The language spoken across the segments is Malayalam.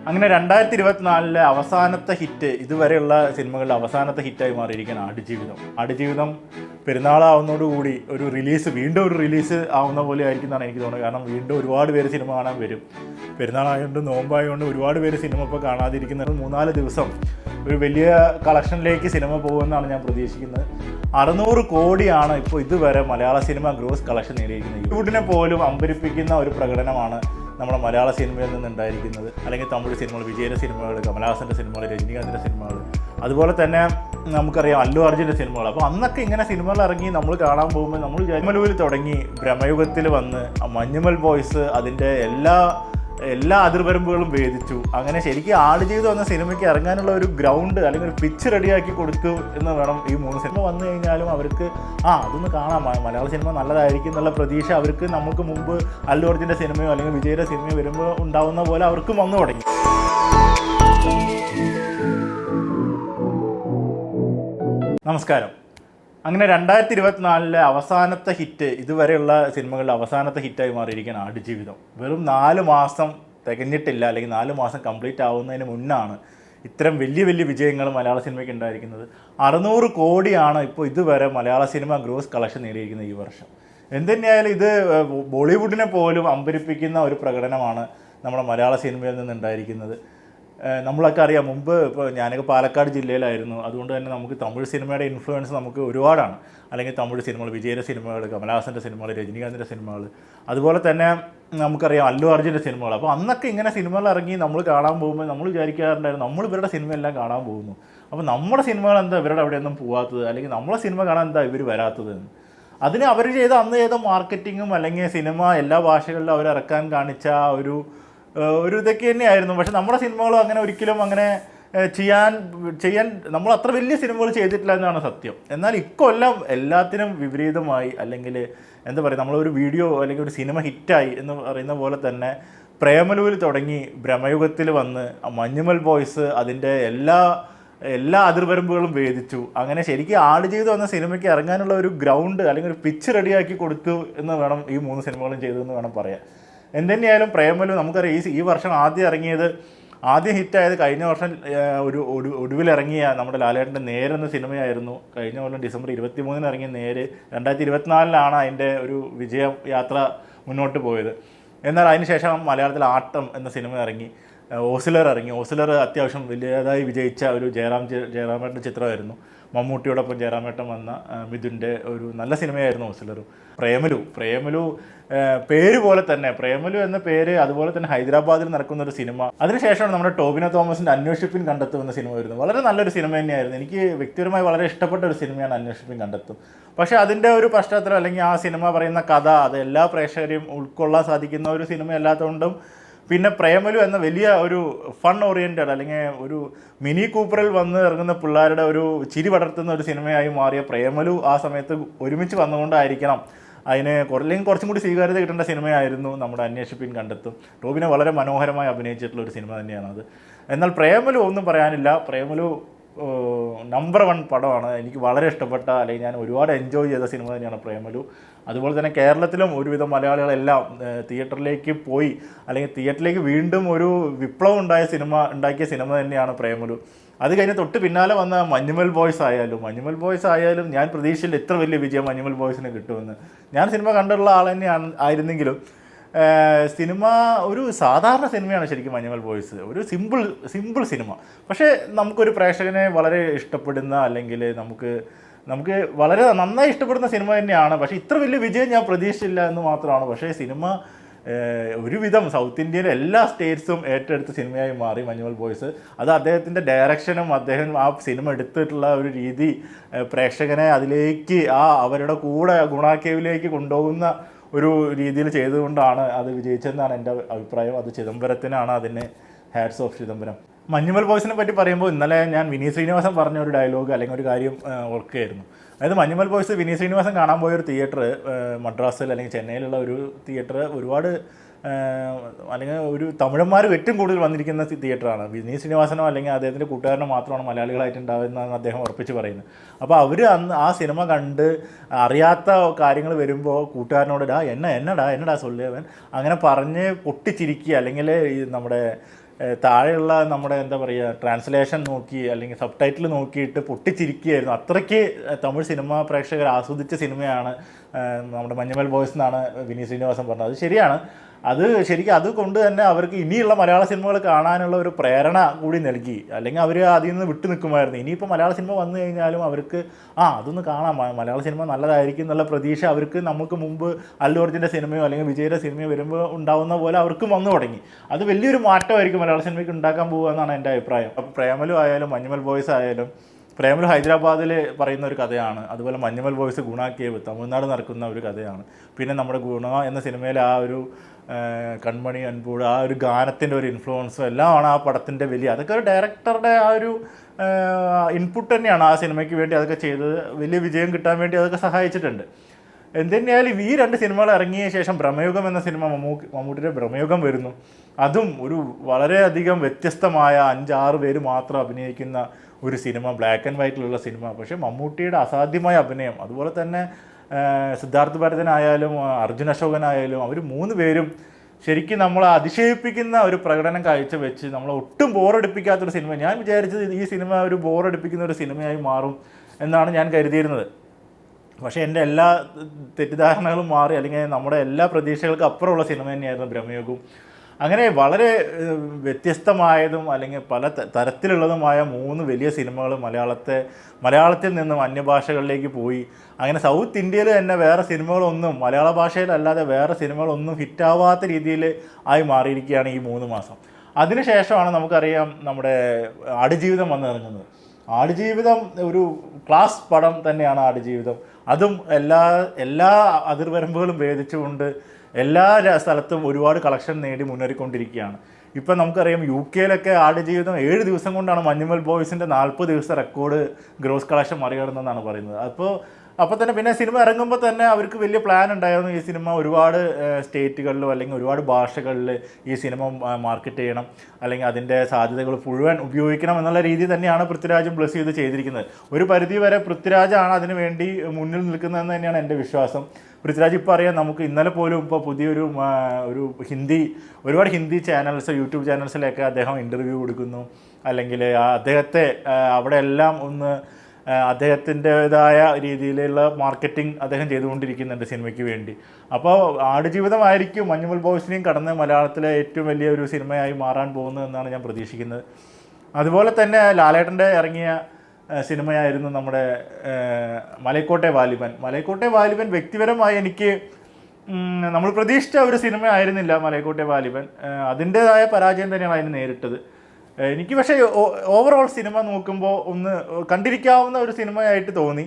അങ്ങനെ 2024 അവസാനത്തെ ഹിറ്റ്, ഇതുവരെയുള്ള സിനിമകളുടെ അവസാനത്തെ ഹിറ്റായി മാറിയിരിക്കുകയാണ് ആടുജീവിതം. ആടുജീവിതം പെരുന്നാളാവുന്നതോടുകൂടി വീണ്ടും ഒരു റിലീസ് ആവുന്ന പോലെ ആയിരിക്കും എന്നാണ് എനിക്ക് തോന്നുന്നത്. കാരണം വീണ്ടും ഒരുപാട് പേര് സിനിമ കാണാൻ വരും. പെരുന്നാളായതുകൊണ്ട്, നോമ്പായതുകൊണ്ട് ഒരുപാട് പേര് സിനിമ ഇപ്പോൾ കാണാതിരിക്കുന്നത്. 3-4 ദിവസം ഒരു വലിയ കളക്ഷനിലേക്ക് സിനിമ പോകുമെന്നാണ് ഞാൻ പ്രതീക്ഷിക്കുന്നത്. 600 കോടിയാണ് ഇപ്പോൾ ഇതുവരെ മലയാള സിനിമ ഗ്രോസ് കളക്ഷൻ നേടിയിരിക്കുന്നത്. ഹോളിവുഡിനെ പോലും അമ്പരിപ്പിക്കുന്ന ഒരു പ്രകടനമാണ് നമ്മുടെ മലയാള സിനിമയിൽ നിന്നുണ്ടായിരിക്കുന്നത്. അല്ലെങ്കിൽ തമിഴ് സിനിമകൾ, വിജയൻ്റെ സിനിമകൾ, കമലഹാസൻ്റെ സിനിമകൾ, രജനീകാന്തിൻ്റെ സിനിമകൾ, അതുപോലെ തന്നെ നമുക്കറിയാം അല്ലു അർജുൻ്റെ സിനിമകൾ. അപ്പോൾ അന്നൊക്കെ ഇങ്ങനെ സിനിമകൾ ഇറങ്ങി നമ്മൾ കാണാൻ പോകുമ്പോൾ നമ്മൾ ജയമലൂരിൽ തുടങ്ങി ഭ്രമയുഗത്തിൽ വന്ന് മഞ്ഞുമൽ ബോയ്സ് അതിൻ്റെ എല്ലാ അതിർവരമ്പുകളും ഭേദിച്ചു. അങ്ങനെ ശരിക്കും ആടുജീവിതം എന്ന സിനിമയ്ക്ക് ഇറങ്ങാനുള്ള ഒരു ഗ്രൗണ്ട് അല്ലെങ്കിൽ ഒരു പിച്ച് റെഡിയാക്കി കൊടുത്തു എന്ന് വേണം. ഈ 3 സിനിമ വന്നു കഴിഞ്ഞാലും അവർക്ക് അതൊന്ന് കാണാം, മലയാള സിനിമ നല്ലതായിരിക്കും എന്നുള്ള പ്രതീക്ഷ അവർക്ക് നമുക്ക് മുമ്പ് അല്ലു അർജുൻ്റെ സിനിമയോ അല്ലെങ്കിൽ വിജയുടെ സിനിമയോ വരുമ്പോൾ ഉണ്ടാവുന്ന പോലെ അവർക്കും വന്നു തുടങ്ങി. നമസ്കാരം. അങ്ങനെ 2024 അവസാനത്തെ ഹിറ്റ്, ഇതുവരെയുള്ള സിനിമകളുടെ അവസാനത്തെ ഹിറ്റായി മാറിയിരിക്കുകയാണ് ആടുജീവിതം. വെറും 4 മാസം തികഞ്ഞിട്ടില്ല, അല്ലെങ്കിൽ 4 മാസം കംപ്ലീറ്റ് ആവുന്നതിന് മുന്നാണ് ഇത്തരം വലിയ വിജയങ്ങൾ മലയാള സിനിമയ്ക്ക് ഉണ്ടായിരിക്കുന്നത്. 600 കോടിയാണ് ഇപ്പോൾ ഇതുവരെ മലയാള സിനിമ ഗ്രോസ് കളക്ഷൻ നേടിയിരിക്കുന്നത് ഈ വർഷം. എന്തുതന്നെയായാലും ഇത് ബോളിവുഡിനെ പോലും അമ്പരിപ്പിക്കുന്ന ഒരു പ്രകടനമാണ് നമ്മുടെ മലയാള സിനിമയിൽ നിന്നുണ്ടായിരിക്കുന്നത്. നമ്മളൊക്കെ അറിയാം, മുമ്പ് ഇപ്പോൾ ഞാനൊക്കെ പാലക്കാട് ജില്ലയിലായിരുന്നു. അതുകൊണ്ട് തന്നെ നമുക്ക് തമിഴ് സിനിമയുടെ ഇൻഫ്ലുവൻസ് നമുക്ക് ഒരുപാടാണ്. അല്ലെങ്കിൽ തമിഴ് സിനിമകൾ, വിജയൻ്റെ സിനിമകൾ, കമലഹാസൻ്റെ സിനിമകൾ, രജനീകാന്തിൻ്റെ സിനിമകൾ, അതുപോലെ തന്നെ നമുക്കറിയാം അല്ലു അർജുൻ്റെ സിനിമകൾ. അപ്പോൾ അന്നൊക്കെ ഇങ്ങനെ സിനിമകൾ ഇറങ്ങി നമ്മൾ കാണാൻ പോകുമ്പോൾ നമ്മൾ വിചാരിക്കാറുണ്ടായിരുന്നു നമ്മൾ ഇവരുടെ സിനിമയെല്ലാം കാണാൻ പോകുന്നു. അപ്പോൾ നമ്മുടെ സിനിമകൾ എന്താ ഇവരുടെ അവിടെയൊന്നും പോകാത്തത്, അല്ലെങ്കിൽ നമ്മളെ സിനിമ കാണാൻ എന്താ ഇവർ വരാത്തത് എന്ന്. അതിന് അവർ അന്ന് ചെയ്ത മാർക്കറ്റിങ്ങും അല്ലെങ്കിൽ സിനിമ എല്ലാ ഭാഷകളിലും അവർ ഇറക്കാൻ കാണിച്ച ഒരു ഇതൊക്കെ തന്നെയായിരുന്നു. പക്ഷെ നമ്മുടെ സിനിമകളും അങ്ങനെ ഒരിക്കലും അങ്ങനെ ചെയ്യാൻ നമ്മൾ അത്ര വലിയ സിനിമകൾ ചെയ്തിട്ടില്ല എന്നാണ് സത്യം. എന്നാൽ ഇക്കൊല്ലം എല്ലാത്തിനും വിപരീതമായി, അല്ലെങ്കിൽ എന്താ പറയുക, നമ്മളൊരു വീഡിയോ അല്ലെങ്കിൽ ഒരു സിനിമ ഹിറ്റായി എന്ന് പറയുന്ന പോലെ തന്നെ പ്രേമലുവിൽ തുടങ്ങി ഭ്രമയുഗത്തിൽ വന്ന് മഞ്ഞുമൽ ബോയ്സ് അതിൻ്റെ എല്ലാ അതിർവരമ്പുകളും ഭേദിച്ചു. അങ്ങനെ ശരിക്കും ആടുജീവിതം എന്ന സിനിമയ്ക്ക് ഇറങ്ങാനുള്ള ഒരു ഗ്രൗണ്ട് അല്ലെങ്കിൽ ഒരു പിച്ച് റെഡിയാക്കി കൊടുത്തു എന്ന് വേണം ഈ 3 സിനിമകളും ചെയ്തതെന്ന് വേണം പറയാൻ. എന്തുതന്നെയായാലും പ്രേമലു നമുക്കറിയാം ഈ വർഷം ആദ്യം ഹിറ്റായത് കഴിഞ്ഞ വർഷം ഒടുവിലിറങ്ങിയ നമ്മുടെ ലാലേട്ടൻ്റെ നേര് എന്ന സിനിമയായിരുന്നു. കഴിഞ്ഞ കൊല്ലം ഡിസംബർ 23 ഇറങ്ങിയ നേര് 2024 അതിൻ്റെ ഒരു വിജയയാത്ര മുന്നോട്ട് പോയത്. എന്നാൽ അതിനുശേഷം മലയാളത്തിൽ ആട്ടം എന്ന സിനിമ ഇറങ്ങി, ഓസിലർ അത്യാവശ്യം വലിയതായി വിജയിച്ച ഒരു ജയറാമേട്ടൻ്റെ ചിത്രമായിരുന്നു. മമ്മൂട്ടിയോടൊപ്പം ജയറാമേട്ടൻ വന്ന മിഥുൻ്റെ ഒരു നല്ല സിനിമയായിരുന്നു ഓസിലറും. പ്രേമലു പേര് പോലെ തന്നെ, പ്രേമലു എന്ന പേര് അതുപോലെ തന്നെ ഹൈദരാബാദിൽ നടക്കുന്ന ഒരു സിനിമ. അതിനുശേഷമാണ് നമ്മുടെ ടോബിനോ തോമസിൻ്റെ അന്വേഷിപ്പിൻ കണ്ടെത്തും എന്ന സിനിമ വരുന്നത്. വളരെ നല്ലൊരു സിനിമ തന്നെയായിരുന്നു. എനിക്ക് വ്യക്തിപരമായി വളരെ ഇഷ്ടപ്പെട്ട ഒരു സിനിമയാണ് അന്വേഷിപ്പിൻ കണ്ടെത്തും. പക്ഷേ അതിൻ്റെ ഒരു പശ്ചാത്തലം അല്ലെങ്കിൽ ആ സിനിമ പറയുന്ന കഥ അത് എല്ലാ പ്രേക്ഷകരെയും ഉൾക്കൊള്ളാൻ സാധിക്കുന്ന ഒരു സിനിമ അല്ലാത്തതുകൊണ്ടും, പിന്നെ പ്രേമലു എന്ന വലിയ ഒരു ഫൺ ഓറിയൻറ്റഡ് അല്ലെങ്കിൽ ഒരു മിനി കൂപ്പറിൽ വന്ന് ഇറങ്ങുന്ന പിള്ളേരുടെ ഒരു ചിരി പടർത്തുന്ന ഒരു സിനിമയായി മാറിയ പ്രേമലു ആ സമയത്ത് ഒരുമിച്ച് വന്നുകൊണ്ടായിരിക്കണം അതിന് കുറച്ചും കൂടി സ്വീകാര്യത കിട്ടേണ്ട സിനിമയായിരുന്നു നമ്മുടെ അന്വേഷിപ്പിൻ കണ്ടെത്തും. റോബിനെ വളരെ മനോഹരമായി അഭിനയിച്ചിട്ടുള്ള ഒരു സിനിമ തന്നെയാണത്. എന്നാൽ പ്രേമലു ഒന്നും പറയാനില്ല. പ്രേമലു നമ്പർ 1 പടമാണ്. എനിക്ക് വളരെ ഇഷ്ടപ്പെട്ട, അല്ലെങ്കിൽ ഞാൻ ഒരുപാട് എൻജോയ് ചെയ്ത സിനിമ തന്നെയാണ് പ്രേമലു. അതുപോലെ തന്നെ കേരളത്തിലും ഒരുവിധം മലയാളികളെല്ലാം തിയേറ്ററിലേക്ക് പോയി, അല്ലെങ്കിൽ തിയേറ്ററിലേക്ക് വീണ്ടും ഒരു വിപ്ലവം ഉണ്ടാക്കിയ സിനിമ തന്നെയാണ് പ്രേമലു. അത് കഴിഞ്ഞ് തൊട്ട് പിന്നാലെ വന്ന മഞ്ഞുമൽ ബോയ്സ് ആയാലും ഞാൻ പ്രതീക്ഷയിൽ ഇത്ര വലിയ വിജയം മഞ്ഞുമൽ ബോയ്സിന് കിട്ടുമെന്ന്. ഞാൻ സിനിമ കണ്ടിട്ടുള്ള ആൾ തന്നെയാണ് ആയിരുന്നെങ്കിലും സിനിമ ഒരു സാധാരണ സിനിമയാണ് ശരിക്കും മഞ്ഞുമൽ ബോയ്സ്. ഒരു സിമ്പിൾ സിനിമ, പക്ഷേ നമുക്കൊരു പ്രേക്ഷകനെ വളരെ ഇഷ്ടപ്പെടുന്ന, അല്ലെങ്കിൽ നമുക്ക് വളരെ നന്നായി ഇഷ്ടപ്പെടുന്ന സിനിമ തന്നെയാണ്. പക്ഷേ ഇത്ര വലിയ വിജയം ഞാൻ പ്രതീക്ഷിച്ചില്ല എന്ന് മാത്രമാണ്. പക്ഷേ സിനിമ ഒരുവിധം സൗത്ത് ഇന്ത്യയിലെ എല്ലാ സ്റ്റേറ്റ്സും ഏറ്റെടുത്ത സിനിമയായി മാറി മഞ്ഞുമൽ ബോയ്സ്. അത് അദ്ദേഹത്തിൻ്റെ ഡയറക്ഷനും അദ്ദേഹം ആ സിനിമ എടുത്തിട്ടുള്ള ഒരു രീതി പ്രേക്ഷകനെ അതിലേക്ക് അവരുടെ കൂടെ ഗുണാക്കേവിലേക്ക് കൊണ്ടുപോകുന്ന ഒരു രീതിയിൽ ചെയ്തുകൊണ്ടാണ് അത് വിജയിച്ചതെന്നാണ് എൻ്റെ അഭിപ്രായം. അത് ചിദംബരത്തിനാണ് അതിന് ഹാറ്റ്സ് ഓഫ് ചിദംബരം. മഞ്ഞുമൽ ബോയ്സിനെ പറ്റി പറയുമ്പോൾ ഇന്നലെ ഞാൻ വിനീത് ശ്രീനിവാസൻ പറഞ്ഞ ഒരു ഡയലോഗ് അല്ലെങ്കിൽ ഒരു കാര്യം ഓർക്കുകയായിരുന്നു. അതായത് മഞ്ഞുമൽ ബോയ്സ് വിനീത് ശ്രീനിവാസൻ കാണാൻ പോയൊരു തിയേറ്റർ മദ്രാസിൽ അല്ലെങ്കിൽ ചെന്നൈയിലുള്ള ഒരു തിയേറ്റർ ഒരുപാട് അല്ലെങ്കിൽ ഒരു തമിഴന്മാർ ഏറ്റവും കൂടുതൽ വന്നിരിക്കുന്ന തിയേറ്ററാണ്. വിനീത് ശ്രീനിവാസനോ അല്ലെങ്കിൽ അദ്ദേഹത്തിൻ്റെ കൂട്ടുകാരനോ മാത്രമാണ് മലയാളികളായിട്ടുണ്ടാവുന്നതെന്ന് അദ്ദേഹം ഉറപ്പിച്ച് പറയുന്നത്. അപ്പോൾ അവർ അന്ന് ആ സിനിമ കണ്ട് അറിയാത്ത കാര്യങ്ങൾ വരുമ്പോൾ കൂട്ടുകാരനോട് എന്നടാ സൊല്ലുവൻ അങ്ങനെ പറഞ്ഞ് പൊട്ടിച്ചിരിക്കുക, അല്ലെങ്കിൽ ഈ നമ്മുടെ താഴെയുള്ള നമ്മുടെ എന്താ പറയുക ട്രാൻസ്ലേഷൻ നോക്കി അല്ലെങ്കിൽ സബ് ടൈറ്റിൽ നോക്കിയിട്ട് പൊട്ടിച്ചിരിക്കുകയായിരുന്നു. അത്രയ്ക്ക് തമിഴ് സിനിമ പ്രേക്ഷകർ ആസ്വദിച്ച സിനിമയാണ് നമ്മുടെ മഞ്ഞുമൽ ബോയ്സ് എന്നാണ് വിനീത് ശ്രീനിവാസൻ പറഞ്ഞത്. അത് ശരിയാണ്. അത് ശരിക്കും അതുകൊണ്ട് തന്നെ അവർക്ക് ഇനിയുള്ള മലയാള സിനിമകൾ കാണാനുള്ള ഒരു പ്രേരണ കൂടി നൽകി. അല്ലെങ്കിൽ അവർ അതിൽ നിന്ന് വിട്ടു നിൽക്കുമായിരുന്നു. ഇനിയിപ്പോൾ മലയാള സിനിമ വന്നു കഴിഞ്ഞാലും അവർക്ക് അതൊന്ന് കാണാം, മലയാള സിനിമ നല്ലതായിരിക്കും എന്നുള്ള പ്രതീക്ഷ അവർക്ക് നമുക്ക് മുമ്പ് അല്ലു അർജുൻ്റെ സിനിമയോ അല്ലെങ്കിൽ വിജയുടെ സിനിമയോ വരുമ്പോൾ ഉണ്ടാവുന്ന പോലെ അവർക്കും വന്നു തുടങ്ങി. അത് വലിയൊരു മാറ്റമായിരിക്കും മലയാള സിനിമയ്ക്ക് ഉണ്ടാക്കാൻ പോകുക എന്നാണ് എൻ്റെ അഭിപ്രായം. അപ്പോൾ പ്രേമലു ആയാലും മഞ്ഞുമൽ ബോയ്സ് ആയാലും, പ്രേമലു ഹൈദരാബാദിൽ പറയുന്ന ഒരു കഥയാണ്, അതുപോലെ മഞ്ഞുമൽ ബോയ്സ് ഗുണ കേവ് തമിഴ്നാട് നടക്കുന്ന ഒരു കഥയാണ്. പിന്നെ നമ്മുടെ ഗുണ എന്ന സിനിമയിലെ ആ ഒരു കൺമണി അൻപൂട് ആ ഒരു ഗാനത്തിൻ്റെ ഒരു ഇൻഫ്ലുവൻസും എല്ലാമാണ് ആ പടത്തിൻ്റെ വലിയ, അതൊക്കെ ഒരു ഡയറക്ടറുടെ ആ ഒരു ഇൻപുട്ട് തന്നെയാണ് ആ സിനിമയ്ക്ക് വേണ്ടി അതൊക്കെ ചെയ്തത്. വലിയ വിജയം കിട്ടാൻ വേണ്ടി അതൊക്കെ സഹായിച്ചിട്ടുണ്ട്. എന്തുതന്നെയായാലും ഈ 2 സിനിമകൾ ഇറങ്ങിയ ശേഷം ബ്രഹ്മയുഗം എന്ന സിനിമ മമ്മൂട്ടിയുടെ ബ്രഹ്മയുഗം വരുന്നു. അതും ഒരു വളരെയധികം വ്യത്യസ്തമായ 5-6 പേര് മാത്രം അഭിനയിക്കുന്ന ഒരു സിനിമ, ബ്ലാക്ക് ആൻഡ് വൈറ്റിലുള്ള സിനിമ. പക്ഷേ മമ്മൂട്ടിയുടെ അസാധ്യമായ അഭിനയം, അതുപോലെ തന്നെ സിദ്ധാർത്ഥ് ഭരതനായാലും അർജുൻ അശോകനായാലും അവർ 3 പേരും ശരിക്കും നമ്മളെ അതിശയിപ്പിക്കുന്ന ഒരു പ്രകടനം കാഴ്ചവെച്ച് നമ്മളെ ഒട്ടും ബോറടിപ്പിക്കാത്തൊരു സിനിമ. ഞാൻ വിചാരിച്ചത് ഈ സിനിമ ഒരു ബോറടിപ്പിക്കുന്ന ഒരു സിനിമയായി മാറും എന്നാണ് ഞാൻ കരുതിയിരുന്നത്. പക്ഷേ എൻ്റെ എല്ലാ തെറ്റിദ്ധാരണകളും മാറി, അല്ലെങ്കിൽ നമ്മുടെ എല്ലാ പ്രതീക്ഷകൾക്കും അപ്പുറമുള്ള സിനിമ തന്നെയായിരുന്നു ബ്രഹ്മയുഗവും. അങ്ങനെ വളരെ വ്യത്യസ്തമായതും അല്ലെങ്കിൽ പല തരത്തിലുള്ളതുമായ 3 വലിയ സിനിമകൾ മലയാളത്തിൽ നിന്നും അന്യഭാഷകളിലേക്ക് പോയി. അങ്ങനെ സൗത്ത് ഇന്ത്യയിൽ തന്നെ വേറെ സിനിമകളൊന്നും മലയാള ഭാഷയിലല്ലാതെ വേറെ സിനിമകളൊന്നും ഹിറ്റാവാത്ത രീതിയിൽ ആയി മാറിയിരിക്കുകയാണ് ഈ 3 മാസം. അതിനുശേഷമാണ് നമുക്കറിയാം നമ്മുടെ ആടുജീവിതം വന്നിറങ്ങുന്നത്. ആടുജീവിതം ഒരു ക്ലാസ് പടം തന്നെയാണ് ആടുജീവിതം. അതും എല്ലാ അതിർവരമ്പുകളും ഭേദിച്ചുകൊണ്ട് എല്ലാ സ്ഥലത്തും ഒരുപാട് കളക്ഷൻ നേടി മുന്നേറിക്കൊണ്ടിരിക്കുകയാണ്. ഇപ്പം നമുക്കറിയാം UK ആടുജീവിതം 7 ദിവസം കൊണ്ടാണ് മഞ്ഞുമൽ ബോയ്സിൻ്റെ 40 ദിവസത്തെ റെക്കോർഡ് ഗ്രോസ് കളക്ഷൻ മറികടന്നെന്നാണ് പറയുന്നത്. അപ്പോൾ തന്നെ പിന്നെ സിനിമ ഇറങ്ങുമ്പോൾ തന്നെ അവർക്ക് വലിയ പ്ലാൻ ഉണ്ടായിരുന്നു. ഈ സിനിമ ഒരുപാട് സ്റ്റേറ്റുകളിലോ അല്ലെങ്കിൽ ഒരുപാട് ഭാഷകളിൽ ഈ സിനിമ മാർക്കറ്റ് ചെയ്യണം, അല്ലെങ്കിൽ അതിൻ്റെ സാധ്യതകൾ മുഴുവൻ ഉപയോഗിക്കണം എന്നുള്ള രീതി തന്നെയാണ് പൃഥ്വിരാജും ബ്ലസ് ചെയ്ത് ചെയ്തിരിക്കുന്നത്. ഒരു പരിധി വരെ പൃഥ്വിരാജാണ് അതിന് വേണ്ടി മുന്നിൽ നിൽക്കുന്നതെന്ന് തന്നെയാണ് എൻ്റെ വിശ്വാസം. പൃഥ്വിരാജ് ഇപ്പോൾ അറിയാം, നമുക്ക് ഇന്നലെ പോലും ഇപ്പോൾ പുതിയൊരു ഒരുപാട് ഹിന്ദി ചാനൽസ്, യൂട്യൂബ് ചാനൽസിലൊക്കെ അദ്ദേഹം ഇൻ്റർവ്യൂ കൊടുക്കുന്നു, അല്ലെങ്കിൽ അദ്ദേഹത്തെ അവിടെ എല്ലാം ഒന്ന് അദ്ദേഹത്തിൻ്റെതായ രീതിയിലുള്ള മാർക്കറ്റിംഗ് അദ്ദേഹം ചെയ്തുകൊണ്ടിരിക്കുന്നുണ്ട് സിനിമയ്ക്ക് വേണ്ടി. അപ്പോൾ ആടുജീവിതമായിരിക്കും മഞ്ഞുമൽ ബോയ്സിനെയും കടന്ന് മലയാളത്തിലെ ഏറ്റവും വലിയ ഒരു സിനിമയായി മാറാൻ പോകുന്നതെന്നാണ് ഞാൻ പ്രതീക്ഷിക്കുന്നത്. അതുപോലെ തന്നെ ലാലേട്ടൻ്റെ ഇറങ്ങിയ സിനിമയായിരുന്നു നമ്മുടെ മലൈക്കോട്ടെ വാലിബൻ. വ്യക്തിപരമായി എനിക്ക് നമ്മൾ പ്രതീക്ഷിച്ച ഒരു സിനിമ ആയിരുന്നില്ല മലൈക്കോട്ടെ വാലിബൻ. അതിൻ്റേതായ പരാജയം തന്നെയാണ് അതിന് നേരിട്ടത്. എനിക്ക് പക്ഷേ ഓവറോൾ സിനിമ നോക്കുമ്പോൾ ഒന്ന് കണ്ടിരിക്കാവുന്ന ഒരു സിനിമയായിട്ട് തോന്നി.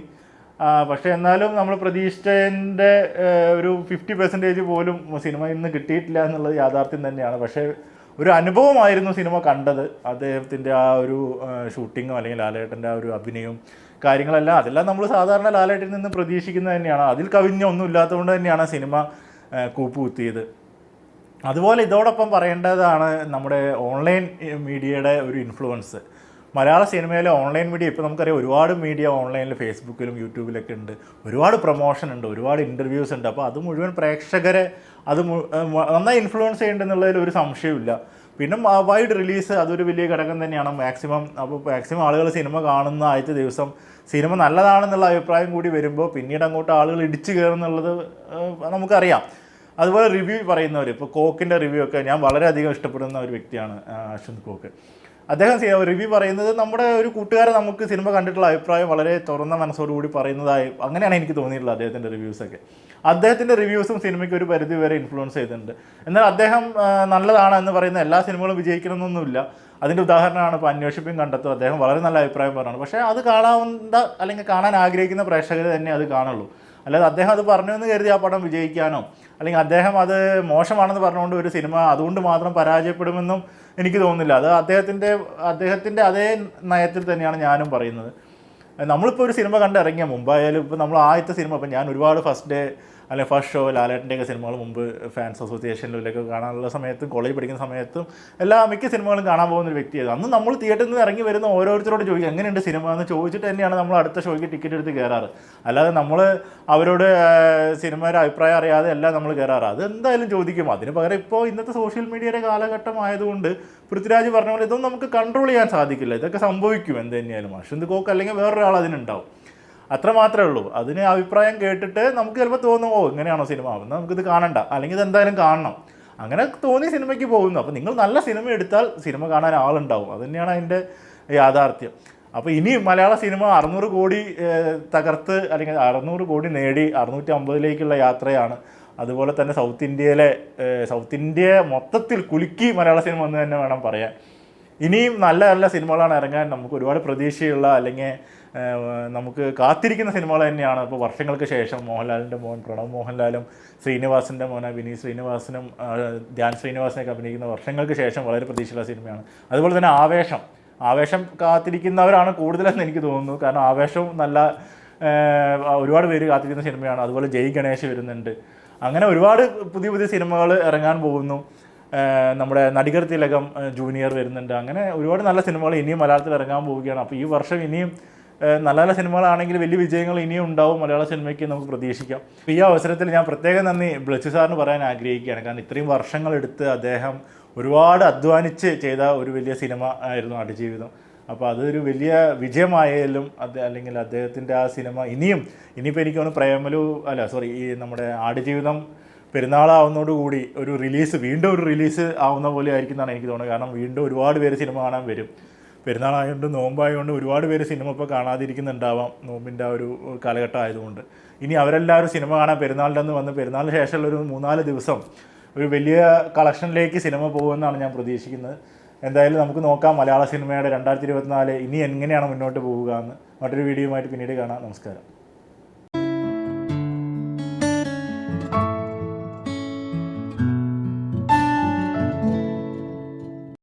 പക്ഷേ എന്നാലും നമ്മൾ പ്രതീക്ഷിച്ചതിൻ്റെ ഒരു 50% പോലും സിനിമ ഇന്ന് കിട്ടിയിട്ടില്ല എന്നുള്ളത് യാഥാർത്ഥ്യം തന്നെയാണ്. പക്ഷേ ഒരു അനുഭവമായിരുന്നു സിനിമ കണ്ടത്. അദ്ദേഹത്തിൻ്റെ ആ ഒരു ഷൂട്ടിങ്ങും അല്ലെങ്കിൽ ലാലേട്ടൻ്റെ ആ ഒരു അഭിനയവും കാര്യങ്ങളെല്ലാം അതെല്ലാം നമ്മൾ സാധാരണ ലാലേട്ടിൽ നിന്ന് പ്രതീക്ഷിക്കുന്നത് തന്നെയാണ്. അതിൽ കവിഞ്ഞ ഒന്നും ഇല്ലാത്തതുകൊണ്ട് തന്നെയാണ് സിനിമ കൂപ്പുകുത്തിയത്. അതുപോലെ ഇതോടൊപ്പം പറയേണ്ടതാണ് നമ്മുടെ ഓൺലൈൻ മീഡിയയുടെ ഒരു ഇൻഫ്ലുവൻസ്. മലയാള സിനിമയിലെ ഓൺലൈൻ മീഡിയ ഇപ്പോൾ നമുക്കറിയാം, ഒരുപാട് മീഡിയ ഓൺലൈനിൽ ഫേസ്ബുക്കിലും യൂട്യൂബിലൊക്കെ ഉണ്ട്, ഒരുപാട് പ്രൊമോഷൻ ഉണ്ട്, ഒരുപാട് ഇൻ്റർവ്യൂസ് ഉണ്ട്. അപ്പോൾ അത് മുഴുവൻ പ്രേക്ഷകരെ നന്നായി ഇൻഫ്ലുവൻസ് ചെയ്യുന്നുണ്ടെന്നുള്ളതിൽ ഒരു സംശയമില്ല. പിന്നെ വൈഡ് റിലീസ് അതൊരു വലിയ ഘടകം തന്നെയാണ്. മാക്സിമം ആളുകൾ സിനിമ കാണുന്ന ആദ്യത്തെ ദിവസം സിനിമ നല്ലതാണെന്നുള്ള അഭിപ്രായം കൂടി വരുമ്പോൾ പിന്നീട് അങ്ങോട്ട് ആളുകൾ ഇടിച്ചു കയറുന്നുള്ളത് നമുക്കറിയാം. അതുപോലെ റിവ്യൂ പറയുന്നവർ, ഇപ്പോൾ കോക്കിൻ്റെ റിവ്യൂ ഒക്കെ ഞാൻ വളരെയധികം ഇഷ്ടപ്പെടുന്ന ഒരു വ്യക്തിയാണ് അശ്വന്ത് കോക്ക്. അദ്ദേഹം റിവ്യൂ പറയുന്നത് നമ്മുടെ ഒരു കൂട്ടുകാരെ നമുക്ക് സിനിമ കണ്ടിട്ടുള്ള അഭിപ്രായം വളരെ തുറന്ന മനസ്സോടുകൂടി പറയുന്നതായി അങ്ങനെയാണ് എനിക്ക് തോന്നിയിട്ടുള്ളത് അദ്ദേഹത്തിൻ്റെ റിവ്യൂസൊക്കെ. അദ്ദേഹത്തിൻ്റെ റിവ്യൂസും സിനിമയ്ക്ക് ഒരു പരിധി വരെ ഇൻഫ്ലുവൻസ് ചെയ്തിട്ടുണ്ട്. എന്നാൽ അദ്ദേഹം നല്ലതാണ് എന്ന് പറയുന്ന എല്ലാ സിനിമകളും വിജയിക്കണമെന്നൊന്നുമില്ല. അതിൻ്റെ ഉദാഹരണമാണ് ഇപ്പോൾ അന്വേഷിപ്പും കണ്ടെത്തും. അദ്ദേഹം വളരെ നല്ല അഭിപ്രായം പറഞ്ഞാണ്. പക്ഷേ അത് കാണാവുന്ന അല്ലെങ്കിൽ കാണാൻ ആഗ്രഹിക്കുന്ന പ്രേക്ഷകർ തന്നെ അത് കാണുള്ളൂ. അല്ലാതെ അദ്ദേഹം അത് പറഞ്ഞു എന്ന് കരുതി ആ പടം വിജയിക്കാനോ അല്ലെങ്കിൽ അദ്ദേഹം അത് മോശമാണെന്ന് പറഞ്ഞുകൊണ്ട് ഒരു സിനിമ അതുകൊണ്ട് മാത്രം പരാജയപ്പെടുമെന്നും എനിക്ക് തോന്നുന്നില്ല. അത് അദ്ദേഹത്തിൻ്റെ അതേ നയത്തിൽ തന്നെയാണ് ഞാനും പറയുന്നത്. നമ്മളിപ്പോൾ ഒരു സിനിമ കണ്ടിറങ്ങിയ മുമ്പായാലും ഇപ്പോൾ നമ്മൾ ആദ്യത്തെ സിനിമ, ഇപ്പോൾ ഞാൻ ഒരുപാട് ഫസ്റ്റ് ഡേ അല്ലെങ്കിൽ ഫസ്റ്റ് ഷോ ലാലേട്ടൻ്റെയൊക്കെ സിനിമകൾ മുമ്പ് ഫാൻസ് അസോസിയേഷനിലൊക്കെ കാണാനുള്ള സമയത്തും കോളേജ് പഠിക്കുന്ന സമയത്തും മിക്ക സിനിമകളും കാണാൻ പോകുന്ന ഒരു വ്യക്തിയായിരുന്നു. അന്ന് നമ്മൾ തിയേറ്ററിൽ നിന്ന് ഇറങ്ങി വരുന്ന ഓരോരുത്തരോട് ചോദിക്കും എങ്ങനെയുണ്ട് സിനിമ എന്ന് ചോദിച്ചിട്ട് തന്നെയാണ് നമ്മൾ അടുത്ത ഷോയ്ക്ക് ടിക്കറ്റ് എടുത്ത് കയറാറ്. അല്ലാതെ നമ്മൾ അവരോട് സിനിമയുടെ അഭിപ്രായം അറിയാതെ അല്ല നമ്മൾ കയറാറ്. അത് എന്തായാലും ചോദിക്കും. അതിന് പകരം ഇപ്പോൾ ഇന്നത്തെ സോഷ്യൽ മീഡിയയുടെ കാലഘട്ടം ആയതുകൊണ്ട് പൃഥ്വിരാജ് പറഞ്ഞ പോലെ ഇതൊന്നും നമുക്ക് കൺട്രോൾ ചെയ്യാൻ സാധിക്കില്ല. ഇതൊക്കെ സംഭവിക്കും എന്ത് തന്നെയാലും. അശ്വന്ത് കോക്ക് അല്ലെങ്കിൽ വേറൊരാൾ അതിനുണ്ടാവും. അത്ര മാത്രമേ ഉള്ളൂ. അതിന് അഭിപ്രായം കേട്ടിട്ട് നമുക്ക് ചിലപ്പോൾ തോന്നും ഇങ്ങനെയാണോ സിനിമ, എന്നാൽ നമുക്കിത് കാണണ്ട, അല്ലെങ്കിൽ ഇത് എന്തായാലും കാണണം, അങ്ങനെ തോന്നി സിനിമയ്ക്ക് പോകുന്നു. അപ്പോൾ നിങ്ങൾ നല്ല സിനിമ എടുത്താൽ സിനിമ കാണാൻ ആളുണ്ടാവും. അത് തന്നെയാണ് അതിൻ്റെ യാഥാർത്ഥ്യം. അപ്പോൾ ഇനി മലയാള സിനിമ 600 കോടി തകർത്ത് അല്ലെങ്കിൽ 600 കോടി നേടി 650 യാത്രയാണ്. അതുപോലെ തന്നെ സൗത്ത് ഇന്ത്യ മൊത്തത്തിൽ കുലുക്കി മലയാള സിനിമ എന്ന് തന്നെ വേണം പറയാൻ. ഇനിയും നല്ല നല്ല സിനിമകളാണ് ഇറങ്ങാൻ നമുക്ക് ഒരുപാട് പ്രതീക്ഷയുള്ള അല്ലെങ്കിൽ നമുക്ക് കാത്തിരിക്കുന്ന സിനിമകൾ തന്നെയാണ്. ഇപ്പോൾ വർഷങ്ങൾക്ക് ശേഷം മോഹൻലാലിൻ്റെ മോൻ പ്രണവ് മോഹൻലാലും ശ്രീനിവാസിൻ്റെ മോന വിനീത് ശ്രീനിവാസനും ധ്യാൻ ശ്രീനിവാസനൊക്കെ അഭിനയിക്കുന്ന വർഷങ്ങൾക്ക് ശേഷം വളരെ പ്രതീക്ഷയുള്ള സിനിമയാണ്. അതുപോലെ തന്നെ ആവേശം കാത്തിരിക്കുന്നവരാണ് കൂടുതലെന്ന് എനിക്ക് തോന്നുന്നു. കാരണം ആവേശവും നല്ല ഒരുപാട് പേര് കാത്തിരിക്കുന്ന സിനിമയാണ്. അതുപോലെ ജയ് ഗണേഷ് വരുന്നുണ്ട്. അങ്ങനെ ഒരുപാട് പുതിയ പുതിയ സിനിമകൾ ഇറങ്ങാൻ പോകുന്നു. നമ്മുടെ നടികർ തിലകം ജൂനിയർ വരുന്നുണ്ട്. അങ്ങനെ ഒരുപാട് നല്ല സിനിമകൾ ഇനിയും മലയാളത്തിൽ ഇറങ്ങാൻ പോവുകയാണ്. അപ്പോൾ ഈ വർഷം ഇനിയും നല്ല നല്ല സിനിമകളാണെങ്കിൽ വലിയ വിജയങ്ങൾ ഇനിയും ഉണ്ടാവും മലയാള സിനിമയ്ക്ക് നമുക്ക് പ്രതീക്ഷിക്കാം. ഈ അവസരത്തിൽ ഞാൻ പ്രത്യേകം നന്ദി ബ്ലച്ച് സാറിന് പറയാൻ ആഗ്രഹിക്കുകയാണ്. കാരണം ഇത്രയും വർഷങ്ങളെടുത്ത് അദ്ദേഹം ഒരുപാട് അധ്വാനിച്ച് ചെയ്ത ഒരു വലിയ സിനിമ ആയിരുന്നു ആടുജീവിതം. അപ്പോൾ അതൊരു വലിയ വിജയമായാലും അല്ലെങ്കിൽ അദ്ദേഹത്തിൻ്റെ ആ സിനിമ ഇനിയിപ്പോൾ എനിക്ക് തോന്നുന്നു ഈ നമ്മുടെ ആടുജീവിതം പെരുന്നാളാവുന്നതോടുകൂടി വീണ്ടും ഒരു റിലീസ് ആവുന്ന പോലെ ആയിരിക്കും എന്നാണ് എനിക്ക് തോന്നുന്നത്. കാരണം വീണ്ടും ഒരുപാട് പേര് സിനിമ കാണാൻ വരും. പെരുന്നാളായതുകൊണ്ട് നോമ്പായതുകൊണ്ട് ഒരുപാട് പേര് സിനിമ ഇപ്പോൾ കാണാതിരിക്കുന്നുണ്ടാവാം, നോമ്പിൻ്റെ ആ ഒരു കാലഘട്ടം ആയതുകൊണ്ട്. ഇനി അവരെല്ലാവരും സിനിമ കാണാൻ പെരുന്നാളിൻ്റെ അന്ന് വന്ന് പെരുന്നാളിന് ശേഷമുള്ള ഒരു 3-4 ദിവസം ഒരു വലിയ കളക്ഷനിലേക്ക് സിനിമ പോകുമെന്നാണ് ഞാൻ പ്രതീക്ഷിക്കുന്നത്. എന്തായാലും നമുക്ക് നോക്കാം മലയാള സിനിമയുടെ 2024 ഇനി എങ്ങനെയാണ് മുന്നോട്ട് പോവുക എന്ന്. മറ്റൊരു വീഡിയോയുമായിട്ട് പിന്നീട് കാണാം. നമസ്കാരം.